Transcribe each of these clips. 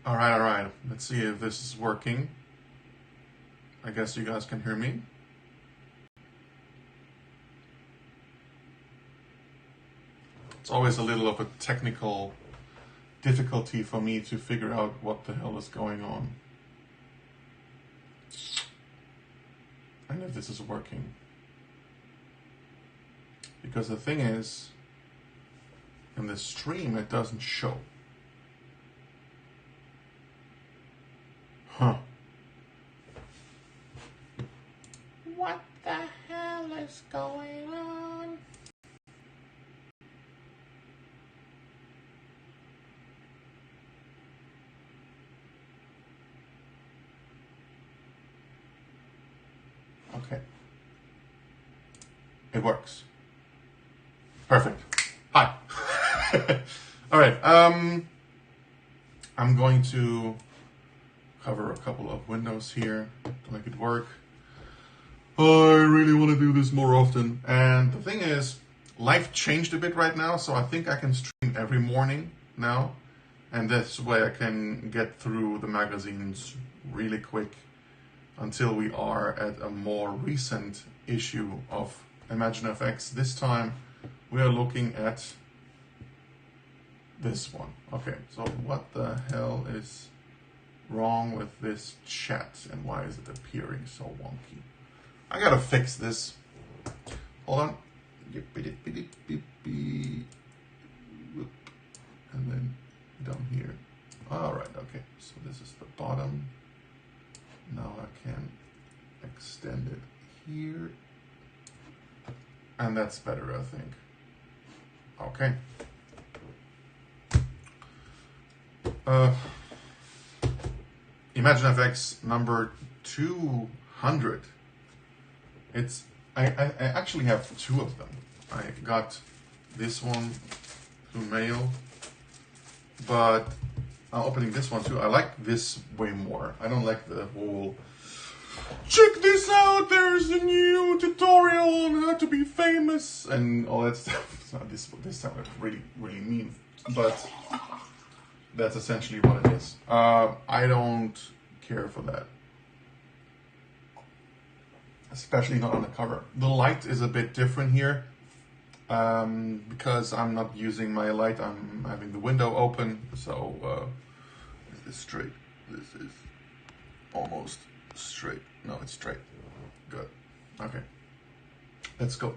All right. Let's see if this is working. I guess you guys can hear me. It's always a little of a technical difficulty for me to figure out what the hell is going on. And if this is working. Because the thing is, in the stream it doesn't show. Huh. What the hell is going on? Okay. It works. Perfect. Hi. All right. I'm going to cover a couple of windows here to make it work. I really want to do this more often. And the thing is, life changed a bit right now, so I think I can stream every morning now. And this way I can get through the magazines really quick until we are at a more recent issue of ImagineFX. This time we are looking at this one. Okay, so what the hell is wrong with this chat and why is it appearing so wonky? I gotta fix this. Hold on. And then down here. All right, okay. So this is the bottom. Now I can extend it here. And that's better, I think. Okay. ImagineFX number 200. I actually have two of them. I got this one through mail, but I'm opening this one too. I like this way more. I don't like the whole, check this out, there's a new tutorial on how to be famous and all that stuff. So this sounded really, really mean, but that's essentially what it is. I don't care for that. Especially not on the cover. The light is a bit different here because I'm not using my light. I'm having the window open. So is this straight? This is almost straight. No, it's straight. Good. Okay. Let's go.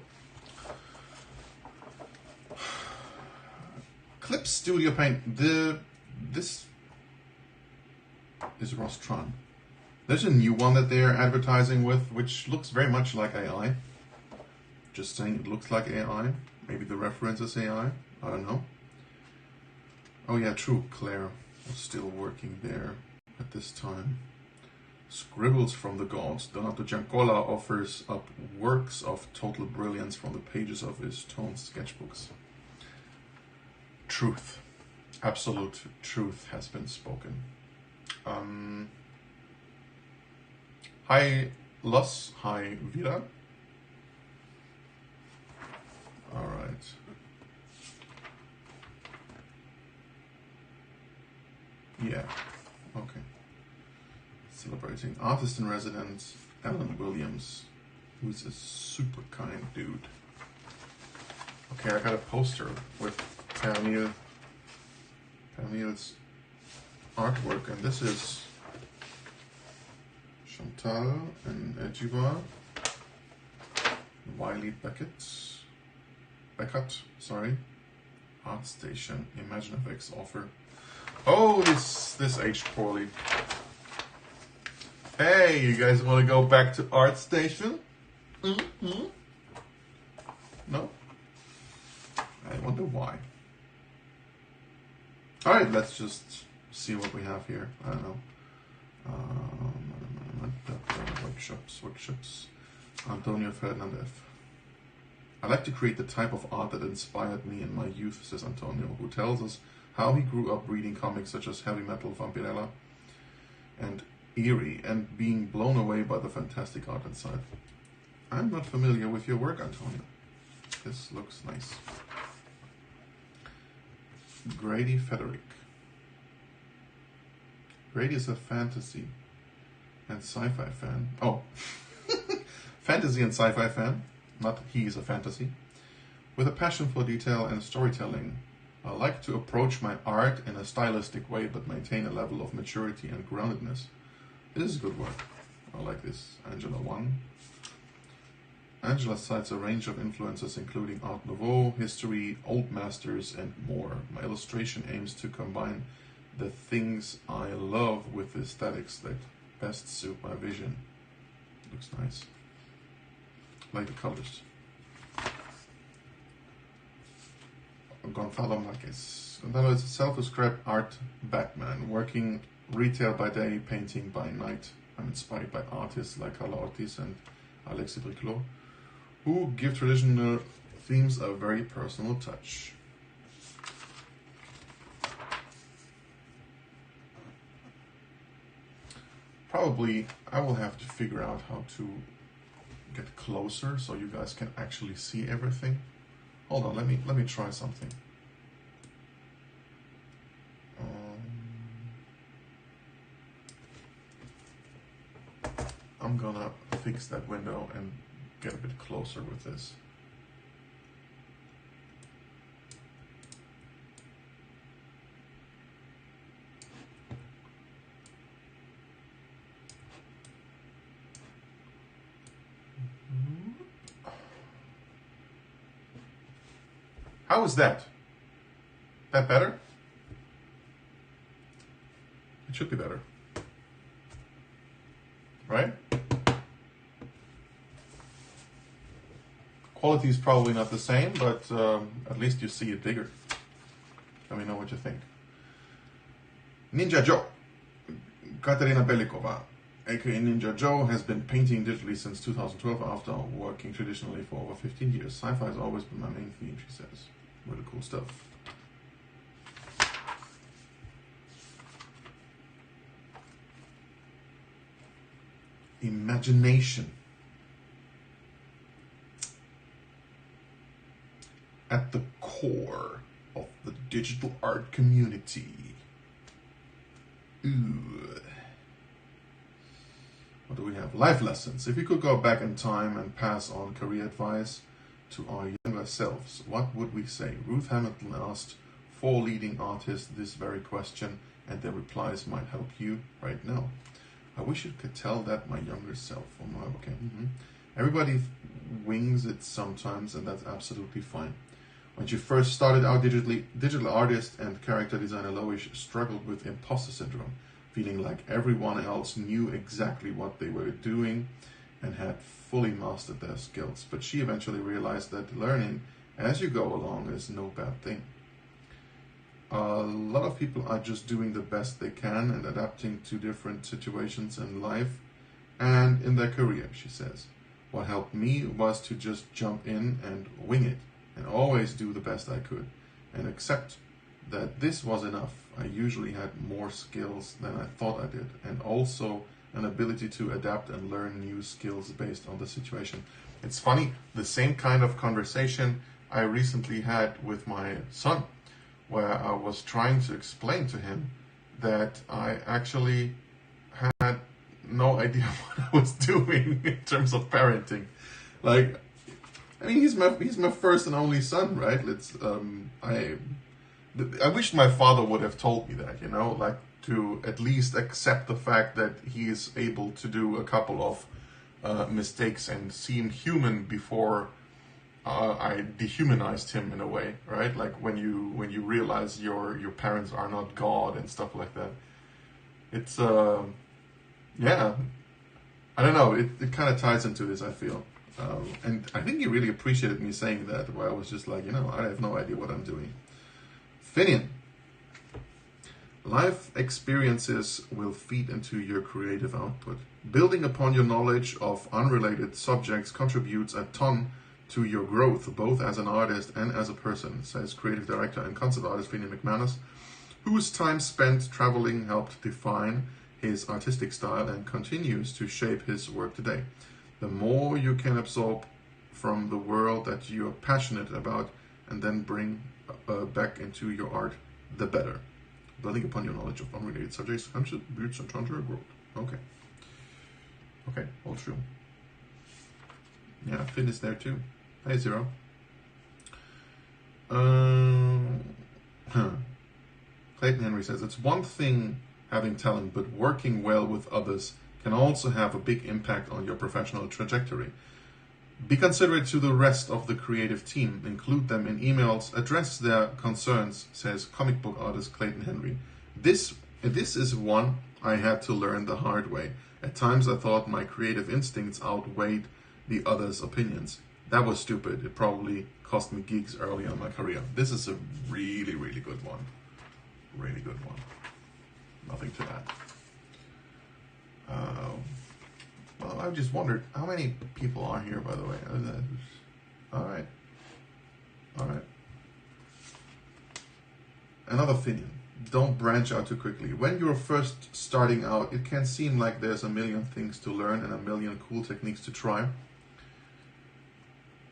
Clip Studio Paint. This is Rostron. There's a new one that they're advertising with, which looks very much like AI. Just saying, it looks like AI. Maybe the reference is AI. I don't know. Oh yeah, true. Claire was still working there at this time. Scribbles from the Gods. Donato Giancola offers up works of total brilliance from the pages of his toned sketchbooks. Truth. Absolute truth has been spoken. Hi Los, hi Vida. All right. Yeah, okay. Celebrating artist in residence, Alan Williams, who's a super kind dude. Okay, I got a poster with Pamil's artwork, and this is Chantal and Ejiva, Wiley Beckett, sorry, ArtStation, ImagineFX offer. Oh, this aged poorly. Hey, you guys want to go back to ArtStation? Mm-hmm. No? I wonder why. All right, let's just see what we have here. I don't know. Workshops. Antonio Fernandez. I like to create the type of art that inspired me in my youth, says Antonio, who tells us how he grew up reading comics such as Heavy Metal, Vampirella, and Eerie, and being blown away by the fantastic art inside. I'm not familiar with your work, Antonio. This looks nice. Grady Frederick. Grady is a fantasy and sci-fi fan. Oh, fantasy and sci-fi fan. Not he is a fantasy. With a passion for detail and storytelling. I like to approach my art in a stylistic way, but maintain a level of maturity and groundedness. This is good work. I like this. Angela 1. Angela cites a range of influences including Art Nouveau, history, old masters, and more. My illustration aims to combine the things I love with the aesthetics that best suit my vision. Looks nice. I like the colors. Gonzalo Marquez. Gonzalo is a self-described art Batman, working retail by day, painting by night. I'm inspired by artists like Carla Ortiz and Alexis Briclot, who give traditional themes a very personal touch. Probably I will have to figure out how to get closer so you guys can actually see everything. Hold on, let me try something. I'm gonna fix that window and get a bit closer with this. How is that? That better? It should be better. Right? Quality is probably not the same, but at least you see it bigger. Let me know what you think. Ninja Joe. Katerina Belikova, aka Ninja Joe, has been painting digitally since 2012 after working traditionally for over 15 years. Sci-fi has always been my main theme, she says. Really cool stuff. Imagination. At the core of the digital art community. Ooh. What do we have? Life lessons. If you could go back in time and pass on career advice to our younger selves, what would we say? Ruth Hamilton asked 4 leading artists this very question, and their replies might help you right now. I wish you could tell that my younger self. Oh my, okay. Everybody wings it sometimes, and that's absolutely fine. When she first started out digital artist and character designer Loish struggled with imposter syndrome, feeling like everyone else knew exactly what they were doing and had fully mastered their skills. But she eventually realized that learning as you go along is no bad thing. A lot of people are just doing the best they can and adapting to different situations in life and in their career, she says. What helped me was to just jump in and wing it and always do the best I could and accept that this was enough. I usually had more skills than I thought I did, and also an ability to adapt and learn new skills based on the situation. It's funny, the same kind of conversation I recently had with my son, where I was trying to explain to him that I actually had no idea what I was doing in terms of parenting. Like, I mean, he's my first and only son, right? I wish my father would have told me that, you know, like to at least accept the fact that he is able to do a couple of mistakes and seem human before I dehumanized him in a way, right? Like when you realize your parents are not God and stuff like that. It's yeah, I don't know. It kind of ties into this, I feel, and I think he really appreciated me saying that. Where I was just like, you know, I have no idea what I'm doing. Finian. Life experiences will feed into your creative output. Building upon your knowledge of unrelated subjects contributes a ton to your growth, both as an artist and as a person, says creative director and concept artist Finian McManus, whose time spent traveling helped define his artistic style and continues to shape his work today. The more you can absorb from the world that you are passionate about and then bring back into your art, the better. Building upon your knowledge of unrelated subjects, contributes to growth. Okay. Okay, all true. Yeah, fitness there too. Hey, Zero. Clayton Henry says, it's one thing having talent, but working well with others can also have a big impact on your professional trajectory. Be considerate to the rest of the creative team. Include them in emails. Address their concerns, says comic book artist Clayton Henry. This is one I had to learn the hard way. At times I thought my creative instincts outweighed the others' opinions. That was stupid. It probably cost me gigs early in my career. This is a really, really good one. Really good one. Nothing to add. Well, I just wondered how many people are here, by the way. All right. Another opinion. Don't branch out too quickly. When you're first starting out, it can seem like there's a million things to learn and a million cool techniques to try.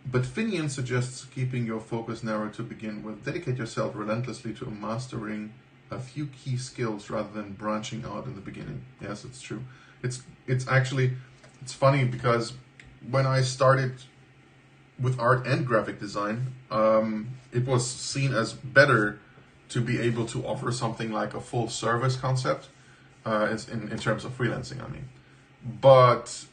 But Finian suggests keeping your focus narrow to begin with. Dedicate yourself relentlessly to mastering a few key skills rather than branching out in the beginning. Yes, it's true. It's funny because when I started with art and graphic design, it was seen as better to be able to offer something like a full service concept in terms of freelancing, I mean. But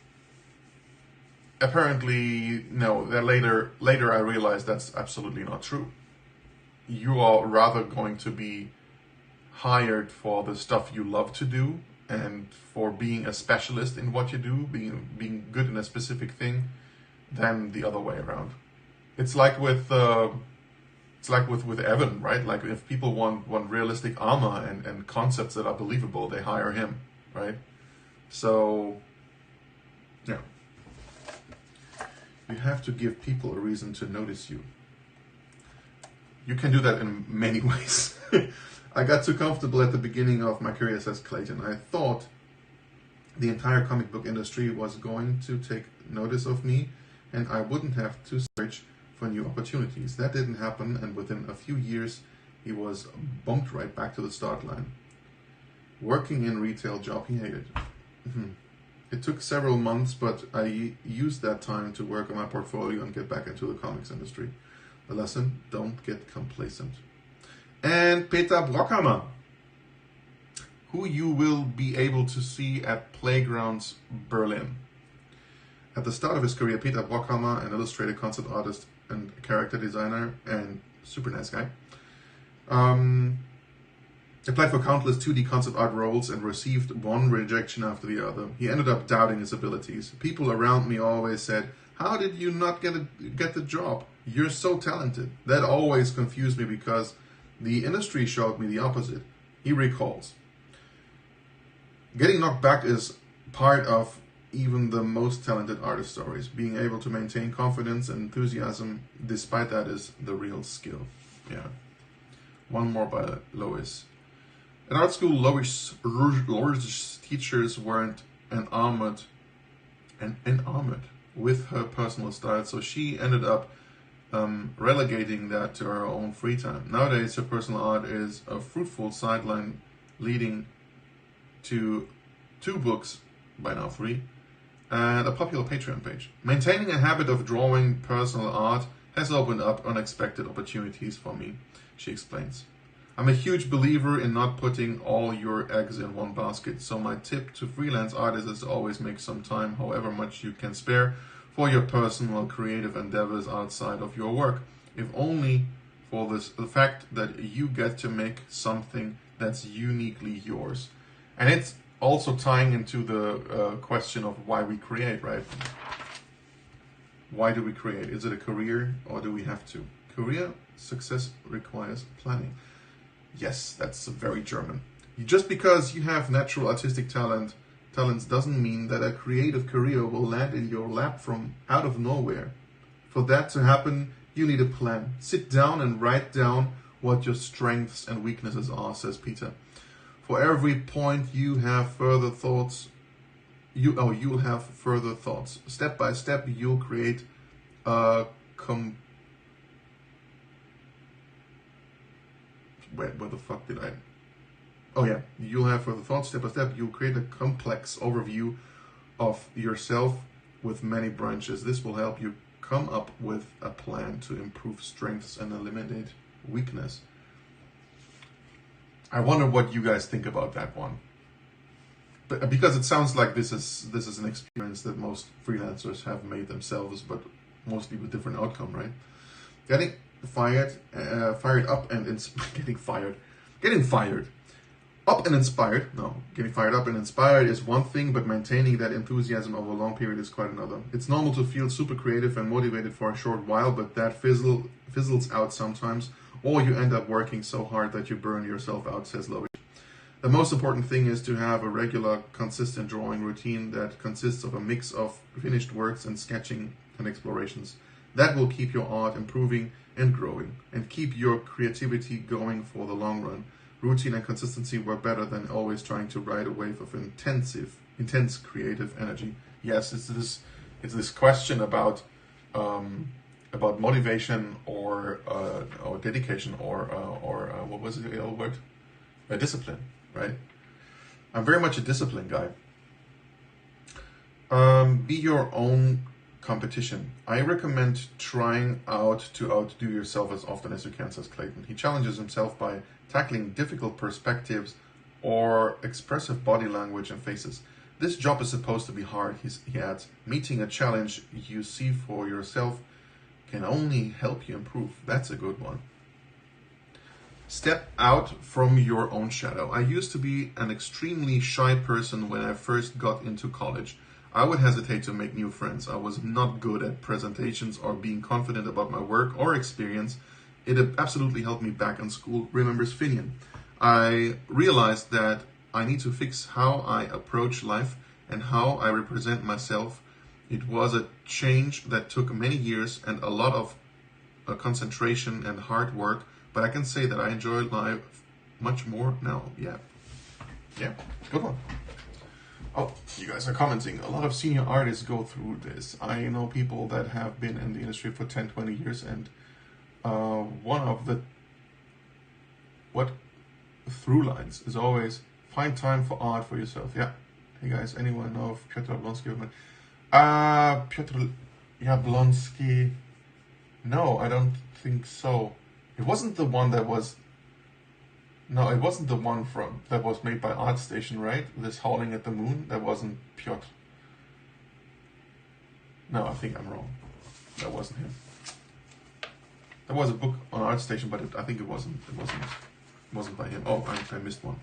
apparently, no, later I realized that's absolutely not true. You are rather going to be hired for the stuff you love to do and for being a specialist in what you do, being good in a specific thing, than the other way around. It's like with Evan, right? Like if people want realistic armor and concepts that are believable, they hire him, right? So, yeah. You have to give people a reason to notice you. You can do that in many ways. I got too comfortable at the beginning of my career, says Clayton. I thought the entire comic book industry was going to take notice of me and I wouldn't have to search for new opportunities. That didn't happen, and within a few years he was bumped right back to the start line. Working in retail job he hated. It took several months, but I used that time to work on my portfolio and get back into the comics industry. The lesson, don't get complacent. And Peter Brockhammer, who you will be able to see at Playgrounds Berlin. At the start of his career, Peter Brockhammer, an illustrator, concept artist, and character designer, and super nice guy, applied for countless 2D concept art roles and received one rejection after the other. He ended up doubting his abilities. People around me always said, "How did you not get the job? You're so talented." That always confused me because the industry showed me the opposite. He recalls. Getting knocked back is part of even the most talented artist stories. Being able to maintain confidence and enthusiasm despite that is the real skill. Yeah. One more by Lois. At art school, Lois' teachers weren't enamored with her personal style, so she ended up relegating that to her own free time. Nowadays, her personal art is a fruitful sideline leading to 2 books, by now 3, and a popular Patreon page. Maintaining a habit of drawing personal art has opened up unexpected opportunities for me, she explains. I'm a huge believer in not putting all your eggs in one basket, so my tip to freelance artists is to always make some time, however much you can spare, for your personal creative endeavors outside of your work, if only for the fact that you get to make something that's uniquely yours. And it's also tying into the question of why we create, right? Why do we create? Is it a career or do we have to? Career success requires planning. Yes, that's very German. Just because you have natural artistic talents doesn't mean that a creative career will land in your lap from out of nowhere. For that to happen, you need a plan. Sit down and write down what your strengths and weaknesses are, says Peter. For every point you have further thoughts, you'll have further thoughts. Step by step, you'll create a where the fuck did I? Oh yeah, you'll have for the thought step by step, you'll create a complex overview of yourself with many branches. This will help you come up with a plan to improve strengths and eliminate weakness. I wonder what you guys think about that one. But because it sounds like this is an experience that most freelancers have made themselves, but mostly with different outcome, right? Getting fired up and getting fired up and inspired. No, getting fired up and inspired is one thing, but maintaining that enthusiasm over a long period is quite another. It's normal to feel super creative and motivated for a short while, but that fizzles out sometimes, or you end up working so hard that you burn yourself out, says Loic. The most important thing is to have a regular, consistent drawing routine that consists of a mix of finished works and sketching and explorations. That will keep your art improving and growing, and keep your creativity going for the long run. Routine and consistency work better than always trying to ride a wave of intense creative energy. Yes, it's this question about motivation or dedication or what was it the old word? Discipline, right? I'm very much a discipline guy. Be your own competition. I recommend trying to outdo yourself as often as you can, says Clayton. He challenges himself by tackling difficult perspectives or expressive body language and faces. This job is supposed to be hard, he adds. Meeting a challenge you see for yourself can only help you improve. That's a good one. Step out from your own shadow. I used to be an extremely shy person when I first got into college. I would hesitate to make new friends. I was not good at presentations or being confident about my work or experience. It absolutely held me back in school, remembers Finian. I realized that I need to fix how I approach life and how I represent myself. It was a change that took many years and a lot of concentration and hard work, but I can say that I enjoy life much more now. Yeah, good one. Oh, you guys are commenting. A lot of senior artists go through this. I know people that have been in the industry for 10, 20 years, and one of the through lines is always find time for art for yourself. Yeah. Hey guys, anyone know if Piotr Jablonski? Piotr Jablonski. No, I don't think so. It wasn't the one that was. No, it wasn't the one that was made by ArtStation, right? This Howling at the Moon. That wasn't Piotr. No, I think I'm wrong. That wasn't him. There was a book on ArtStation, but I think it wasn't by him. Oh, I missed one.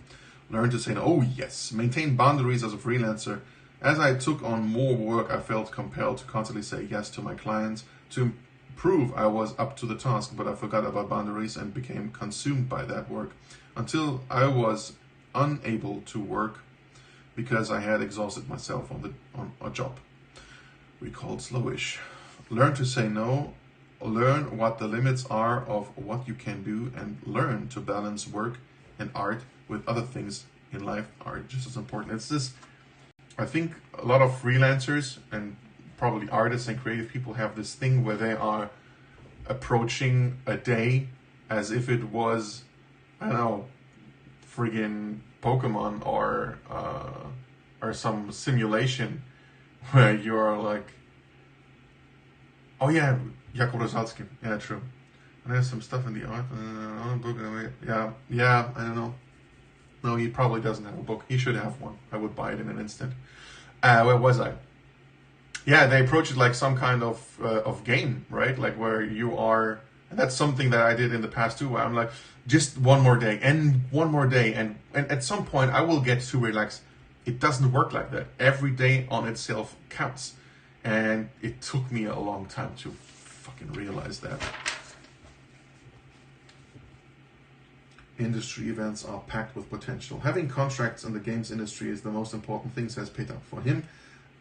Learn to say no. Oh yes, maintain boundaries as a freelancer. As I took on more work, I felt compelled to constantly say yes to my clients to prove I was up to the task, but I forgot about boundaries and became consumed by that work until I was unable to work because I had exhausted myself on a job. Recalled Slowish. Learn to say no. Learn what the limits are of what you can do, and learn to balance work and art with other things in life are just as important. It's this. I think a lot of freelancers and probably artists and creative people have this thing where they are approaching a day as if it was, I don't know, friggin' Pokemon or some simulation where you're like, oh yeah, Jakub Rosalski, yeah, true. And there's some stuff in the art book. Yeah, I don't know. No, he probably doesn't have a book. He should have one. I would buy it in an instant. Where was I? Yeah, they approach it like some kind of game, right? Like where you are, and that's something that I did in the past too, where I'm like, just one more day, and one more day, and at some point I will get too relaxed. It doesn't work like that. Every day on itself counts. And it took me a long time to fucking realize that. Industry events are packed with potential. Having contracts in the games industry is the most important thing, says Peter. For him,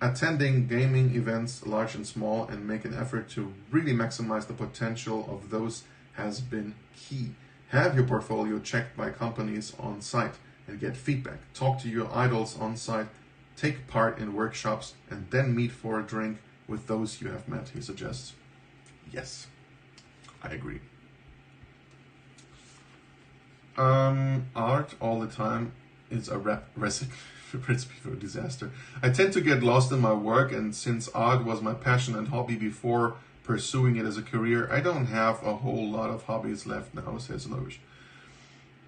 attending gaming events, large and small, and make an effort to really maximize the potential of those has been key. Have your portfolio checked by companies on site and get feedback. Talk to your idols on site. Take part in workshops and then meet for a drink with those you have met, he suggests. Yes, I agree. Art all the time is a recipe for disaster. I tend to get lost in my work, and since art was my passion and hobby before pursuing it as a career, I don't have a whole lot of hobbies left now, says Loge.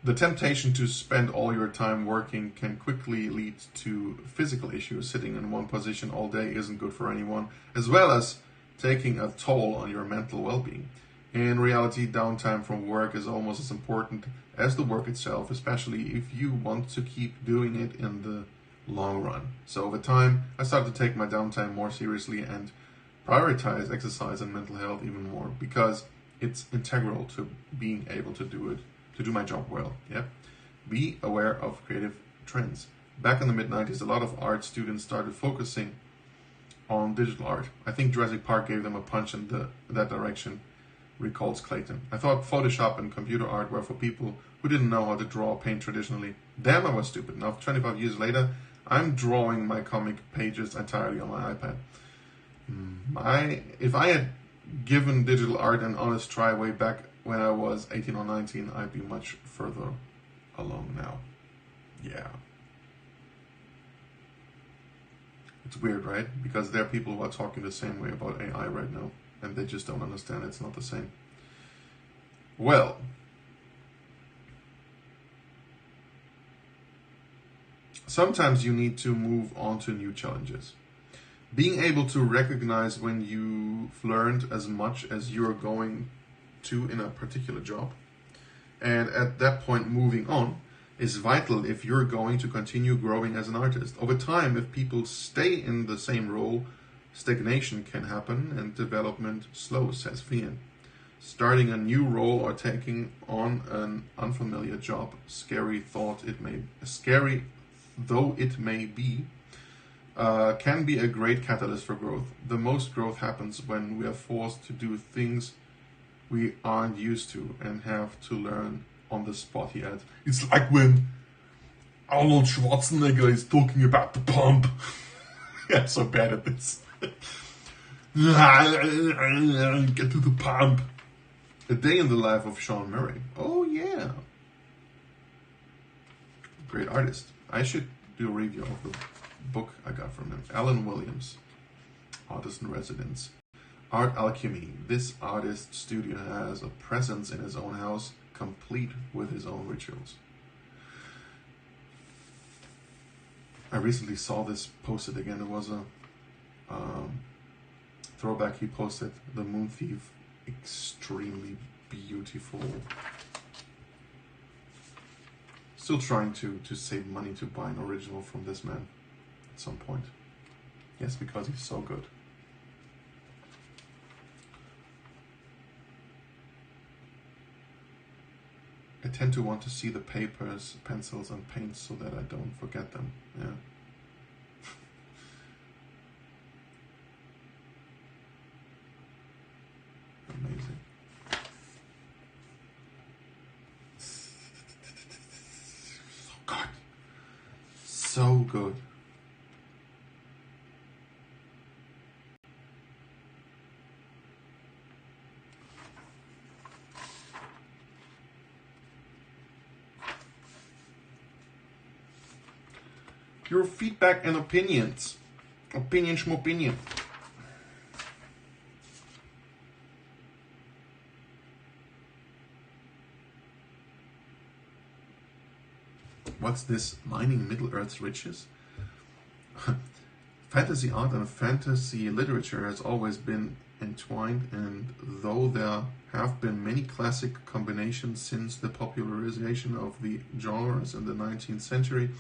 The temptation to spend all your time working can quickly lead to physical issues. Sitting in one position all day isn't good for anyone, as well as taking a toll on your mental well-being. In reality, downtime from work is almost as important as the work itself, especially if you want to keep doing it in the long run. So over time, I started to take my downtime more seriously and prioritize exercise and mental health even more, because it's integral to being able to do my job well. Yeah. Be aware of creative trends. Back in the mid-90s, a lot of art students started focusing on digital art. I think Jurassic Park gave them a punch in that direction, recalls Clayton. I thought Photoshop and computer art were for people who didn't know how to draw or paint traditionally. Damn, I was stupid. Now, 25 years later, I'm drawing my comic pages entirely on my iPad. If I had given digital art an honest try way back when I was 18 or 19, I'd be much further along now. Yeah. It's weird, right? Because there are people who are talking the same way about AI right now, and they just don't understand it's not the same. Well, sometimes you need to move on to new challenges. Being able to recognize when you've learned as much as you're going to in a particular job, and at that point moving on, is vital if you're going to continue growing as an artist. Over time, if people stay in the same role, stagnation can happen and development slows, says Fian. Starting a new role or taking on an unfamiliar job, scary though it may be, can be a great catalyst for growth. The most growth happens when we are forced to do things we aren't used to and have to learn on the spot, he adds. It's like when Arnold Schwarzenegger is talking about the pump. I'm so bad at this. Get to the pump. A Day in the Life of Sean Murray. Oh yeah. Great artist. I should do a review of the book I got from him. Alan Williams, Artist in Residence. Art Alchemy. This artist studio has a presence in his own house, complete with his own rituals. I recently saw this posted again. It was a throwback he posted. The Moon Thief. Extremely beautiful. Still trying to save money to buy an original from this man at some point. Yes, because he's so good. I tend to want to see the papers, pencils, and paints so that I don't forget them. Yeah. Amazing. So good. So good. Your feedback and opinions. Opinion schmopinion. What's this? Mining Middle-earth's riches? Fantasy art and fantasy literature has always been entwined, and though there have been many classic combinations since the popularization of the genres in the 19th century,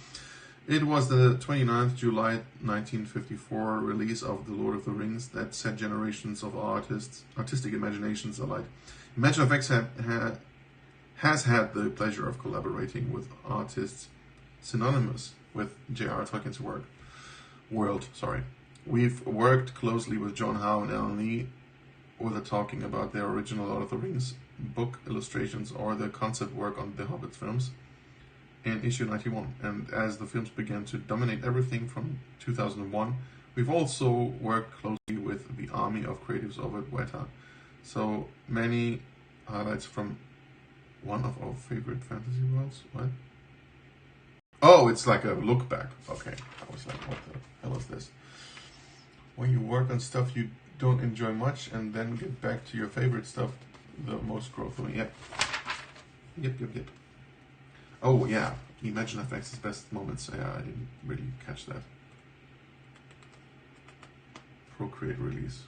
it was the 29th July 1954 release of The Lord of the Rings that set generations of artistic imaginations alight. ImagineFX has had the pleasure of collaborating with artists synonymous with J.R. Tolkien's world. We've worked closely with John Howe and Alan Lee, whether talking about their original Lord of the Rings book illustrations or the concept work on the Hobbit films in issue 91. And as the films began to dominate everything from 2001, we've also worked closely with the army of creatives over at Weta. So many highlights from One of our favorite fantasy worlds? What? Oh, it's like a look back. Okay. I was like, what the hell is this? When you work on stuff you don't enjoy much and then get back to your favorite stuff, the most growth for me. Yep. Yep. Oh, yeah. ImagineFX's best moments. Yeah, I didn't really catch that. Procreate release.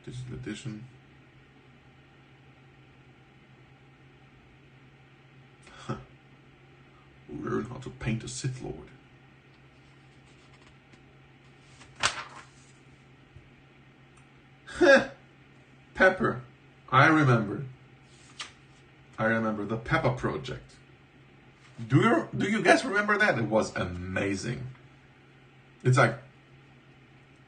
Digital edition. Learn how to paint a Sith Lord. Pepper. I remember the Pepper project. Do you guys remember that? It was amazing. It's like,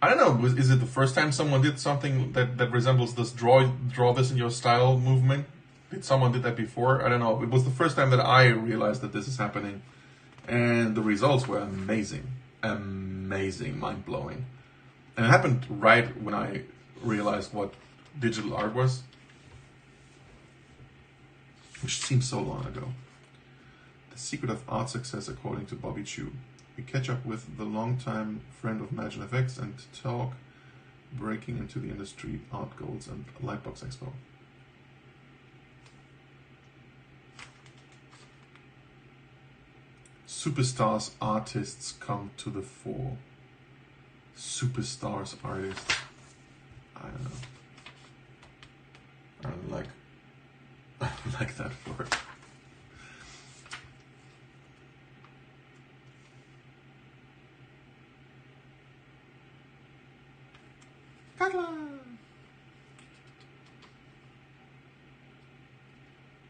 I don't know, is it the first time someone did something that resembles this draw this in your style movement? Did someone did that before? I don't know. It was the first time that I realized that this is happening. And the results were amazing. Amazing, mind-blowing. And it happened right when I realized what digital art was. Which seems so long ago. The secret of art success according to Bobby Chu. We catch up with the longtime friend of ImagineFX and talk breaking into the industry, art goals and Lightbox Expo. Superstars artists come to the fore. Superstars artists. I don't know. I don't like that word.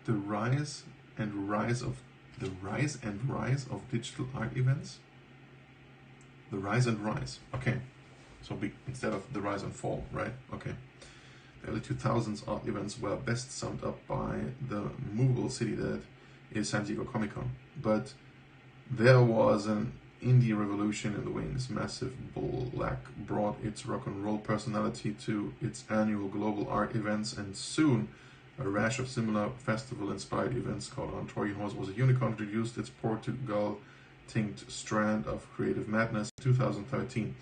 The rise and rise of digital art events. The rise and rise. Okay. So instead of the rise and fall, right? Okay. The early 2000s art events were best summed up by the movable city that is San Diego Comic-Con. But there was an indie revolution in the wings. Massive Black brought its rock and roll personality to its annual global art events, and soon a rash of similar festival-inspired events called on Trojan Horse Was a Unicorn introduced its Portugal-tinged strand of creative madness in 2013.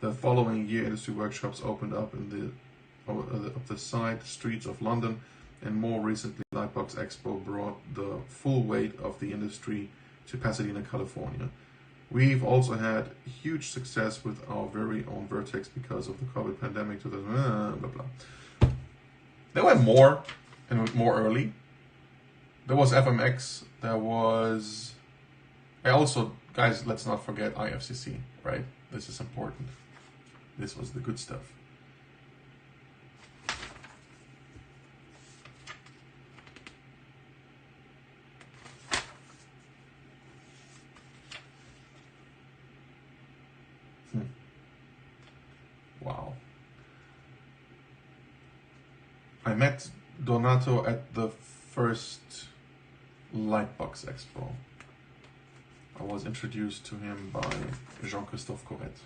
The following year, industry workshops opened up in the side streets of London, and more recently, Lightbox Expo brought the full weight of the industry to Pasadena, California. We've also had huge success with our very own Vertex because of the COVID pandemic. Blah, blah, blah. There were more, and more early. There was FMX. There was... guys, let's not forget IFCC, right? This is important. This was the good stuff. Wow. I met Donato at the first Lightbox Expo. I was introduced to him by Jean-Christophe Corrette.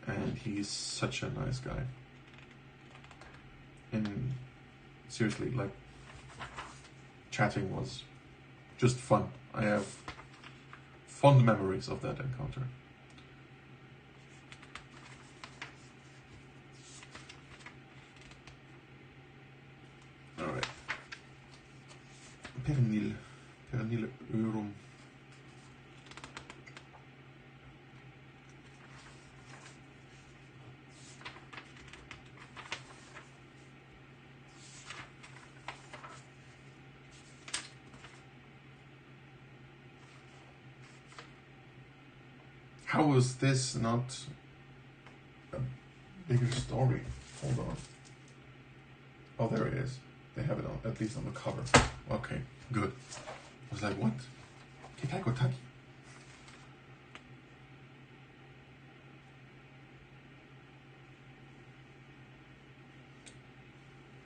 And he's such a nice guy. And seriously, like, chatting was just fun. I have fond memories of that encounter. Alright. Pernil Eurum. How was this not a bigger story? Hold on. Oh, there it is. They have it on, at least on the cover. Okay, good. I was like, what? Kekai Kotaki.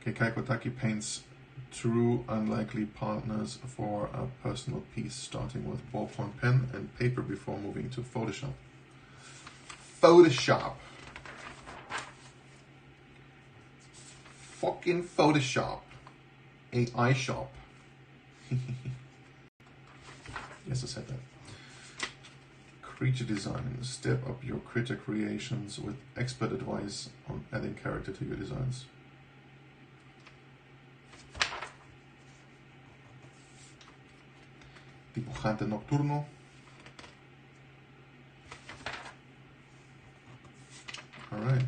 Kekai Kotaki paints true unlikely partners for a personal piece, starting with ballpoint pen and paper before moving to Photoshop. Photoshop. Fucking Photoshop. AI shop. Yes, I said that. Creature design. Step up your creature creations with expert advice on adding character to your designs. Dibujante nocturno. All right.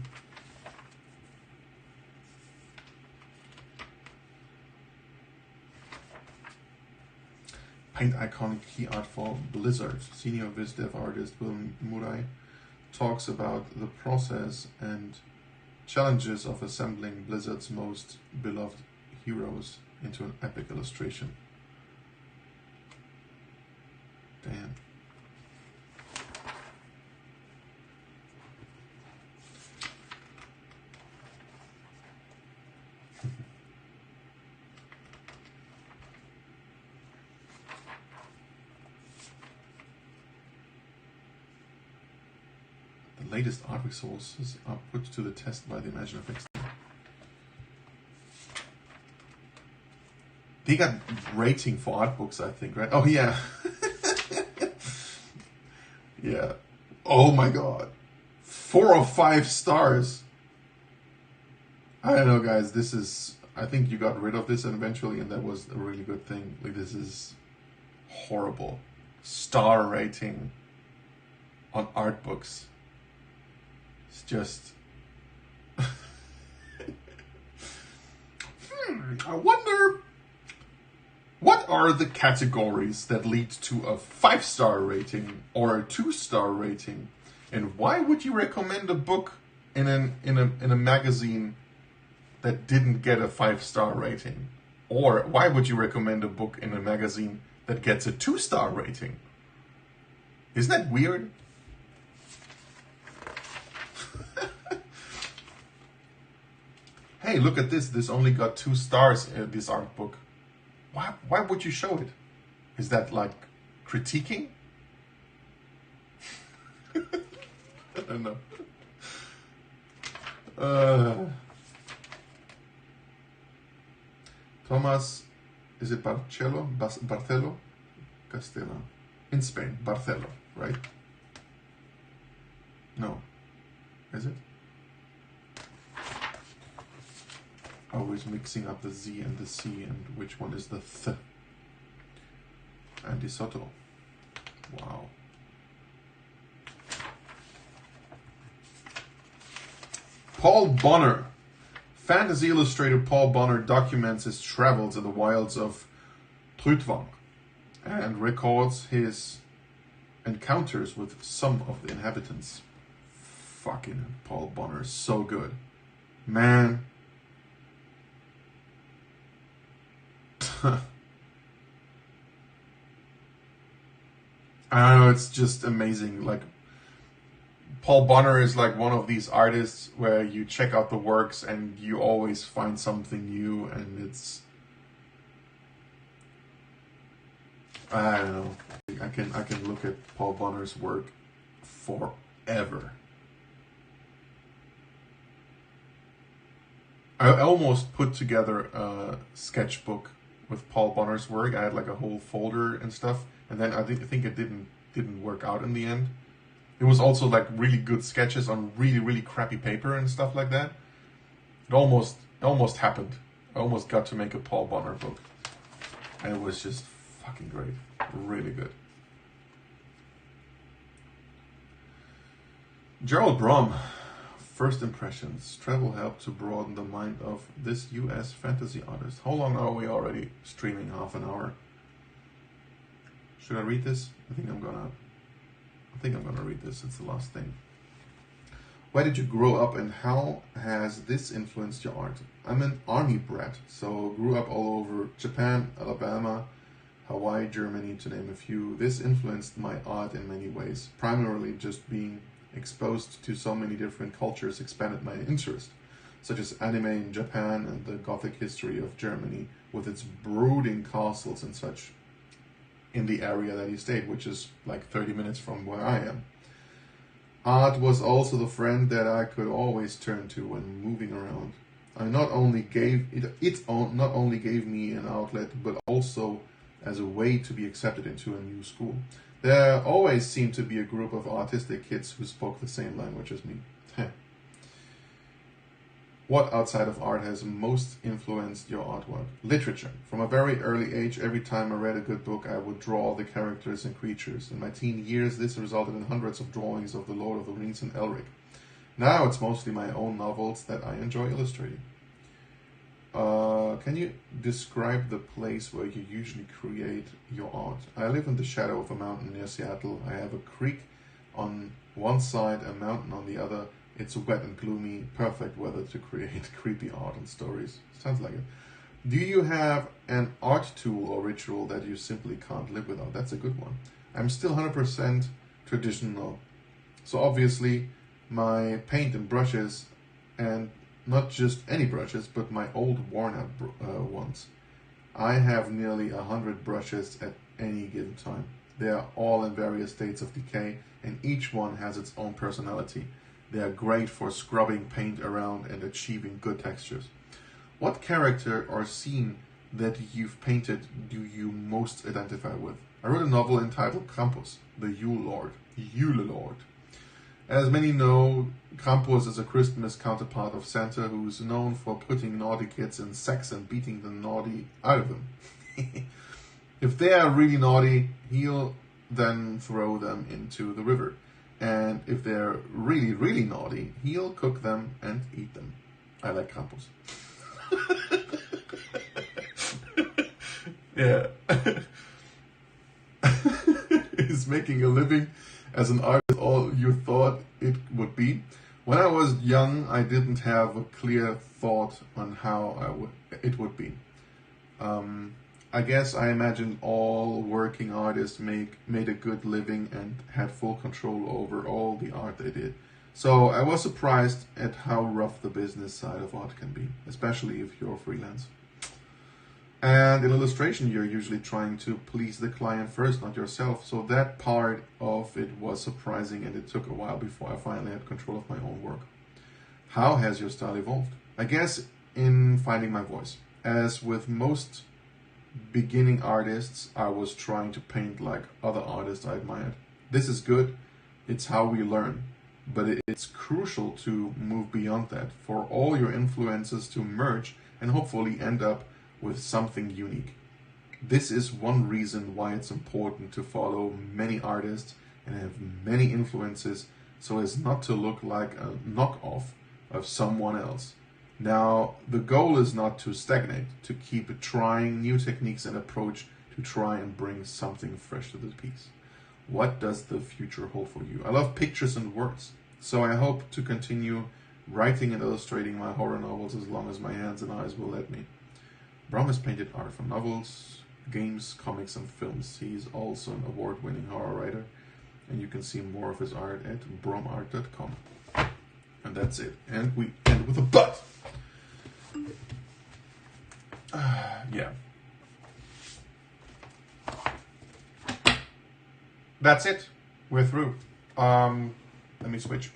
Paint iconic key art for Blizzard. Senior Viz Dev artist Will Murray talks about the process and challenges of assembling Blizzard's most beloved heroes into an epic illustration. Damn. The latest art resources are put to the test by the ImagineFX team. They got rating for art books, I think, right? Oh yeah. Yeah. Oh my god. 4 or 5 stars. I don't know, guys. This is... I think you got rid of this eventually, and that was a really good thing. Like, this is horrible. Star rating on art books. It's just... I wonder... What are the categories that lead to a 5-star rating or a 2-star rating? And why would you recommend a book in a magazine that didn't get a 5-star rating? Or why would you recommend a book in a magazine that gets a 2-star rating? Isn't that weird? Hey, look at this. This only got 2 stars, this art book. Why would you show it? Is that like critiquing? I don't know. Thomas, is it Barcelo? Barcelo? Castella. In Spain, Barcelo, right? No. Is it? Always mixing up the Z and the C, and which one is the th. Andy Soto. Wow. Paul Bonner. Fantasy illustrator Paul Bonner documents his travels in the wilds of Trutwang and records his encounters with some of the inhabitants. Fucking Paul Bonner is so good. Man. I don't know, it's just amazing. Like, Paul Bonner is like one of these artists where you check out the works and you always find something new, and it's... I don't know. I can look at Paul Bonner's work forever. I almost put together a sketchbook with Paul Bonner's work. I had like a whole folder and stuff, and then I think it didn't work out in the end. It was also like really good sketches on really crappy paper and stuff like that. It almost happened. I almost got to make a Paul Bonner book, and it was just fucking great, really good. Gerald Brom. First impressions. Travel helped to broaden the mind of this US fantasy artist. How long are we already streaming? Half an hour. Should I read this? I think I'm gonna read this. It's the last thing. Where did you grow up and how has this influenced your art? I'm an army brat, so grew up all over Japan, Alabama, Hawaii, Germany, to name a few. This influenced my art in many ways. Primarily just being exposed to so many different cultures expanded my interest, such as anime in Japan and the Gothic history of Germany with its brooding castles and such in the area that he stayed, which is like 30 minutes from where I am. Art was also the friend that I could always turn to when moving around. I not only gave not only gave me an outlet, but also as a way to be accepted into a new school. There always seemed to be a group of autistic kids who spoke the same language as me. What outside of art has most influenced your artwork? Literature. From a very early age, every time I read a good book, I would draw the characters and creatures. In my teen years, this resulted in hundreds of drawings of the Lord of the Rings and Elric. Now it's mostly my own novels that I enjoy illustrating. Can you describe the place where you usually create your art? I live in the shadow of a mountain near Seattle. I have a creek on one side, a mountain on the other. It's wet and gloomy, perfect weather to create creepy art and stories. Sounds like it. Do you have an art tool or ritual that you simply can't live without? That's a good one. I'm still 100% traditional. So obviously, my paint and brushes, and not just any brushes, but my old worn-out ones. I have nearly 100 brushes at any given time. They are all in various states of decay, and each one has its own personality. They are great for scrubbing paint around and achieving good textures. What character or scene that you've painted do you most identify with? I wrote a novel entitled Krampus, the Yule Lord. As many know, Krampus is a Christmas counterpart of Santa who's known for putting naughty kids in sacks and beating the naughty out of them. If they are really naughty, he'll then throw them into the river. And if they're really, really naughty, he'll cook them and eat them. I like Krampus. Yeah. Is making a living as an artist all you thought it would be? When I was young, I didn't have a clear thought on how it would be. I guess I imagined all working artists made a good living and had full control over all the art they did. So I was surprised at how rough the business side of art can be, especially if you're freelance. And in illustration, you're usually trying to please the client first, not yourself. So that part of it was surprising, and it took a while before I finally had control of my own work. How has your style evolved? I guess in finding my voice. As with most beginning artists, I was trying to paint like other artists I admired. This is good. It's how we learn. But it's crucial to move beyond that, for all your influences to merge and hopefully end up with something unique. This is one reason why it's important to follow many artists and have many influences so as not to look like a knockoff of someone else. Now, the goal is not to stagnate, to keep trying new techniques and approach to try and bring something fresh to the piece. What does the future hold for you? I love pictures and words, so I hope to continue writing and illustrating my horror novels as long as my hands and eyes will let me. Brom has painted art for novels, games, comics, and films. He's also an award-winning horror writer, and you can see more of his art at bromart.com. And that's it. And we end with a but! Yeah. That's it. We're through. Let me switch.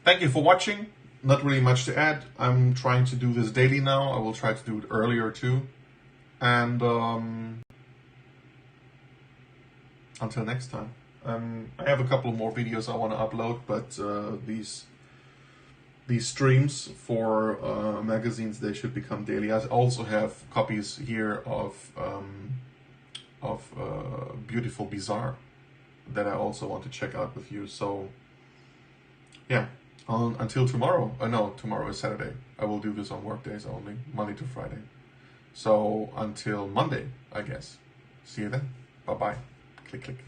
Thank you for watching. Not really much to add. I'm trying to do this daily now. I will try to do it earlier too. And until next time. I have a couple more videos I want to upload, but these streams for magazines, they should become daily. I also have copies here of Beautiful Bizarre that I also want to check out with you. So yeah. Until tomorrow. No, tomorrow is Saturday. I will do this on work days only, Monday to Friday. So until Monday, I guess. See you then. Bye-bye. Click, click.